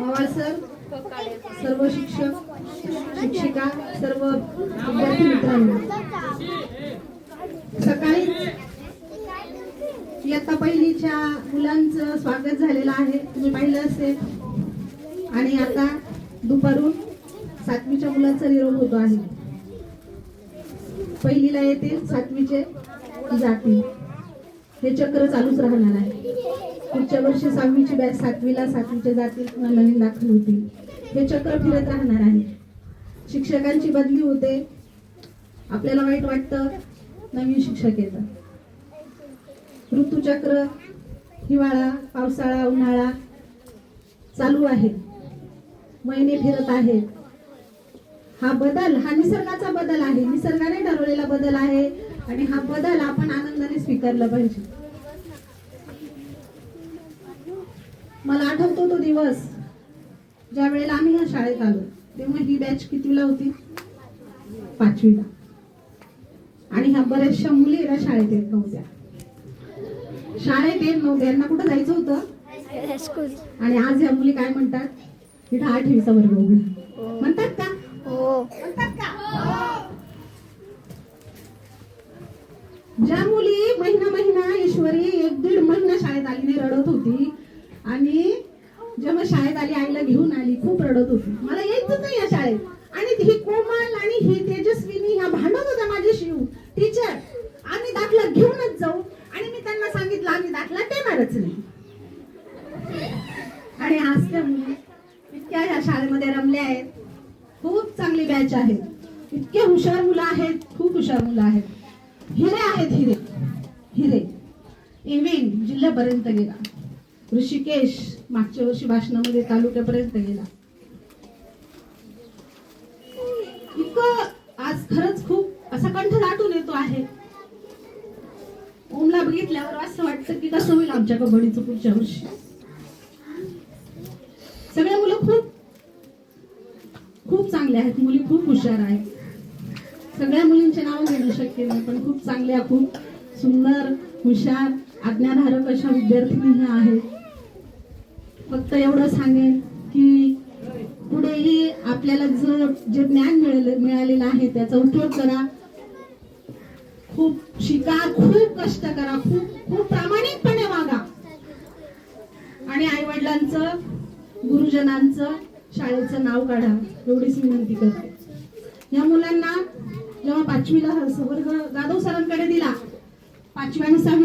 Pawar sir, सर्व शिक्षक शिक्षिका, सर्व विद्यार्थी मित्रांनो, सकाळी इयत्ता पहिलीच्या मुलांचं स्वागत झालेलं आहे, तुम्ही पाहिलं असेल. आणि आता दुपारून 7वीच्या मुलांचा निरोप होतो आहे. पहिलीला येतील, 7वीचे जातील. हे चक्र चालूच राहणार आहे. पुढच्या वर्षी 6वीची बॅच 7वीला, 7वीचे जातील, पुन्हा नवीन दाखल होतील. हे चक्र फिरत राहणार आहे. शिक्षकांची बदली होते, आपल्याला वाईट वाटतं, नवीन शिक्षक येतात. ऋतुचक्र, हिवाळा, पावसाळा, उन्हाळा चालू आहे, महिने फिरत आहेत. हा बदल, हा निसर्गाचा बदल आहे, निसर्गाने ठरवलेला बदल आहे. आणि हा बदल आपण आनंदाने स्वीकारला पाहिजे. मला आठवतो तो दिवस ज्या वेळेला आम्ही ह्या शाळेत आलो, तेव्हा ही बॅच कितीला होती? 5वीला. आणि ह्या बऱ्याचशा मुली या शाळेत येत नव्हत्या. शाळेत येत नव्हत्या, यांना कुठं जायचं होतं? स्कूल. आणि आज ह्या मुली काय म्हणतात? इथं 8वीचा वर्ग उघडा म्हणतात का? हो म्हणतात का? ज्या मुली महिना ईश्वरी 1-1.5 महिना शाळेत आली नाही, रडत होती, आणि जेव्हा शाळेत आली, आईला घेऊन आली, खूप रडत होती, मला यायचं नाही या शाळेत. आणि ही कोमल आणि ही तेजस्विनी ह्या भांडत होत्या माझ्याशी, टीचर आम्ही दाखला घेऊनच जाऊ. आणि मी त्यांना सांगितलं आम्ही दाखला देणारच नाही. आणि आज त्या मुली इतक्या ह्या शाळेमध्ये रमल्या आहेत. खूप चांगली बॅच आहे, इतके हुशार मुलं आहेत, खूप हुशार मुलं आहेत. हिरे आहेत, हिरे हिरे. इविन जिल्ह्यापर्यंत गेला, ऋषिकेश मागच्या वर्षी भाषणामध्ये तालुक्यापर्यंत गेला. इतकं आज खरंच खूप असा कंठ दाटून येतो आहे. ओमला बघितल्यावर असं वाटतं की कसं होईल आमच्या कबड्डीचं पुढच्या वर्षी. सगळे मुलं खूप खूप चांगले आहेत, मुली खूप हुशार आहेत. सगळ्या मुलींचे नाव घेणं शक्य नाही, पण खूप चांगल्या, खूप सुंदर, हुशार, आज्ञाधारक अशा विद्यार्थिनी आहेत. फक्त एवढं सांगेन की पुढेही आपल्याला जे ज्ञान मिळालेलं आहे त्याचा उपयोग करा, खूप शिका, खूप कष्ट करा, खूप प्रामाणिकपणे वागा. आणि आई वडिलांचं, गुरुजनांचं, शाळेचं नाव काढा, एवढीच विनंती करते. या मुलांना जेव्हा 5वीला वर्ग जाधव सरांकडे दिला, 5वी आणि 6वी